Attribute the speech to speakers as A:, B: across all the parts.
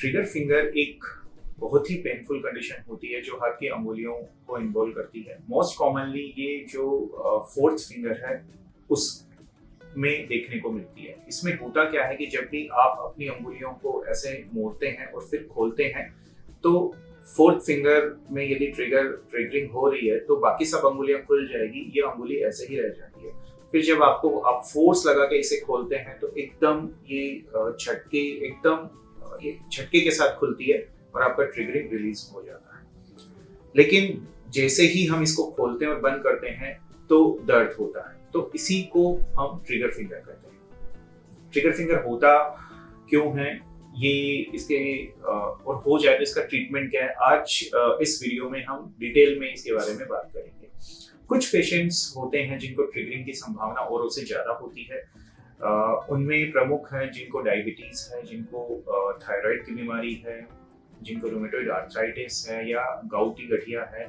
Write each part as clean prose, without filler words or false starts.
A: Trigger finger एक बहुत ही painful condition होती है जो हाथ की अंगुलियों को इन्वॉल्व करती है। मोस्ट कॉमनली ये जो फोर्थ फिंगर है उस में देखने को मिलती है। इसमें होता क्या है कि जब भी आप अपनी अंगुलियों को ऐसे मोड़ते हैं और फिर खोलते हैं तो फोर्थ फिंगर में यदि ट्रिगरिंग हो रही है तो बाकी सब अंगुलियां खुल जाएगी, ये अंगुली ऐसे ही रह जाती है। फिर जब आप फोर्स लगा के इसे खोलते हैं तो एकदम ये झटके के साथ खुलती है और आपका ट्रिगरिंग रिलीज हो जाता है। लेकिन जैसे ही हम इसको खोलते हैं और बंद करते हैं तो दर्द होता है, तो इसी को हम ट्रिगर फिंगर कहते हैं। ट्रिगर फिंगर होता क्यों है ये इसके और हो जाए तो इसका ट्रीटमेंट क्या है, आज इस वीडियो में हम डिटेल में इसके बारे में बात करेंगे। कुछ पेशेंट्स होते हैं जिनको ट्रिगरिंग की संभावना औरों से ज्यादा होती है। उनमें प्रमुख हैं जिनको डायबिटीज है, जिनको थायराइड की बीमारी है, जिनको रूमेटॉइड आर्थराइटिस है या गाउटी गठिया है।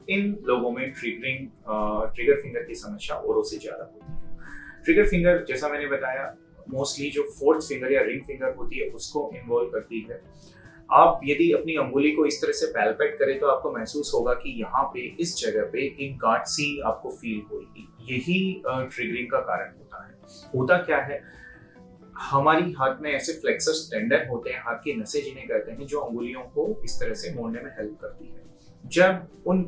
A: इन लोगों में ट्रिगर फिंगर की समस्या औरों से ज्यादा होती है। ट्रिगर फिंगर जैसा मैंने बताया मोस्टली जो फोर्थ फिंगर या रिंग फिंगर होती है उसको इन्वॉल्व करती है। आप यदि अपनी अंगुली को इस तरह से पैल्पेट करें तो आपको महसूस होगा कि यहाँ पे इस जगह पे एक गांठ सी आपको फील होगी। यही ट्रिगरिंग का कारण होता है। होता क्या है, हमारी हाथ में ऐसे फ्लेक्सस टेंडन होते हैं, हाथ की नसें जिन्हें कहते हैं, जो अंगुलियों को इस तरह से मोड़ने में हेल्प करती है। जब उन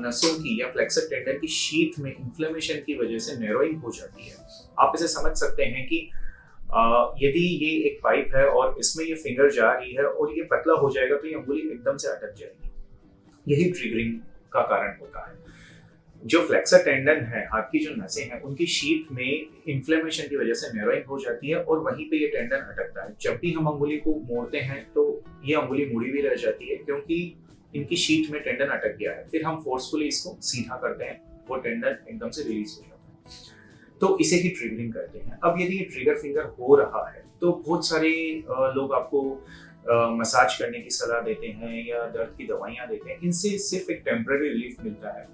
A: नसों की या फ्लेक्सर टेंडन की शीथ में इन्फ्लेमेशन की वजह से नैरोइंग हो जाती है। आप इसे समझ सकते हैं कि यदि ये एक पाइप है और इसमें ये फिंगर जा रही है और ये पतला हो जाएगा तो ये अंगुली एकदम से अटक जाएगी। यही ट्रिगरिंग का कारण होता है। जो फ्लेक्सर टेंडन है, हाथ की जो नसें हैं, उनकी शीथ में इन्फ्लेमेशन की वजह से नैरोइंग हो जाती है और वहीं पे ये टेंडन अटकता है। जब भी हम अंगुली को मोड़ते हैं तो ये अंगुली मुड़ी भी रह जाती है क्योंकि इनकी शीथ में टेंडन अटक गया है। फिर हम फोर्सफुली इसको सीधा करते हैं, वो टेंडन एकदम से रिलीज हो जाता है। तो इसे ही ट्रिगरिंग कहते हैं। अब यदि ये ट्रिगर फिंगर हो रहा है तो बहुत सारे लोग आपको मसाज करने की सलाह देते हैं या दर्द की दवाइयां देते हैं। इनसे सिर्फ एक टेम्पररी रिलीफ मिलता है।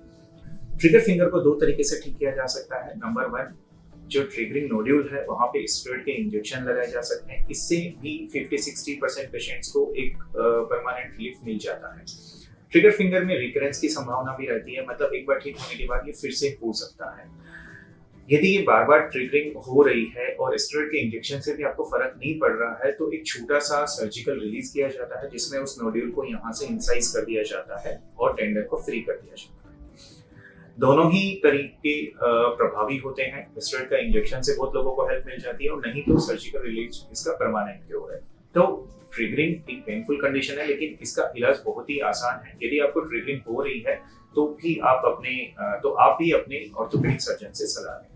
A: ट्रिगर फिंगर को दो तरीके से ठीक किया जा सकता है। नंबर 1, जो ट्रिगरिंग नोड्यूल है वहां पे स्टेरॉइड के इंजेक्शन लगाए जा सकते हैं। इससे भी 50-60% पेशेंट्स को एक परमानेंट रिलीफ मिल जाता है। ट्रिगर फिंगर में रिकरेंस की संभावना भी रहती है, मतलब एक बार ठीक होने के बाद ये फिर से हो सकता है। यदि ये बार बार ट्रिगरिंग हो रही है और स्टेरॉइड के इंजेक्शन से भी आपको फर्क नहीं पड़ रहा है तो एक छोटा सा सर्जिकल रिलीज किया जाता है जिसमें उस नोड्यूल को यहाँ से इंसाइज कर दिया जाता है और टेंडन को फ्री कर दिया जाता है। दोनों ही तरीके प्रभावी होते हैं। स्टेरॉइड का इंजेक्शन से बहुत लोगों को हेल्प मिल जाती है और नहीं तो सर्जिकल रिलीज इसका परमानेंट क्योर है। तो ट्रिगरिंग एक पेनफुल कंडीशन है लेकिन इसका इलाज बहुत ही आसान है। यदि आपको ट्रिगरिंग हो रही है तो भी आप भी अपने ऑर्थोपेडिक सर्जन से सलाह लें।